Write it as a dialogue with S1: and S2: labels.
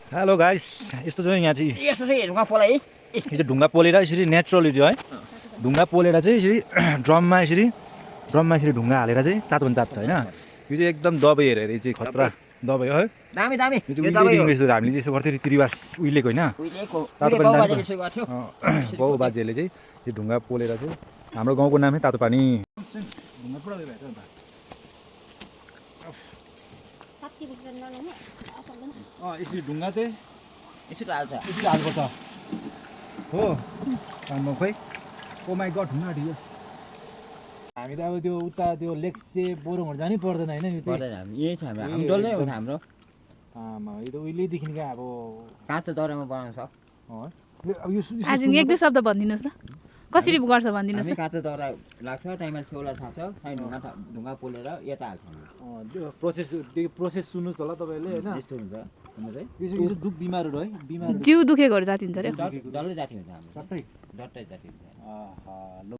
S1: Hello guys, यस्तो चाहिँ यहाँ चाहिँ
S2: यस्तो चाहिँ ढुङ्गा पोलाइ है
S1: यो चाहिँ ढुङ्गा पोलेर यसरी नेचुरली चाहिँ है ढुङ्गा पोलेर चाहिँ यसरी ड्रममा यसरी ढुङ्गा हालेर चाहिँ तातो पनि तात्छ होइन। यो चाहिँ एकदम दबाई हेरेर चाहिँ खतरा दबाई हो है।
S2: दामी दामी
S1: यो चाहिँ उहिलेदेखि यसो हामीले चाहिँ यसो गर्थ्यो रीतिरिवाज उहिलेको होइन। तातो पानी
S2: बाबाले यसो गर्थ्यो
S1: बाउ बाजेले चाहिँ यो ढुङ्गा पोलेर चाहिँ हाम्रो गाउँको नामै तातो पानी। ढुङ्गा पुरा उयो भएको यसरी ढुङ्गा चाहिँ
S2: यसरी हाल्छ
S1: यसरी हाल्नुपर्छ हो। म खोइ ओ माई गड ढुङ्गा ठिक हामी त अब त्यो उता त्यो लेक्से बोरुङहरू जानै पर्दैन होइन। यो
S2: पर्दैन हामी यही छ हामी डल्लै हो हाम्रो
S1: आमा यो त उहिलेदेखिको अब
S2: काँचो दौरामा बनाउँछ
S1: अब यो
S3: आज एक दुई शब्द भनिदिनुहोस् न कसरी गर्छ भनिदिनुहोस्
S2: हामी
S3: न।
S2: काँचो दौरा लाग्छ टाइममा छेउला थाप्छ त्यहाँदेखि ढुङ्गा पोलेर यता हाल्छ
S1: त्यो प्रोसेस सुन्नुहोस् होला तपाईँले होइन।
S2: यस्तो हुन्छ हाम्रो चाहिँ
S1: यो चाहिँ दुख बिमारहरू है बिमारहरू
S3: जिउ दुखेकोहरू जातिन्छ अरे
S2: डल्लै जाति हुन्छ हाम्रो
S1: सबै
S2: डट्टै जाति हुन्छ
S1: आहा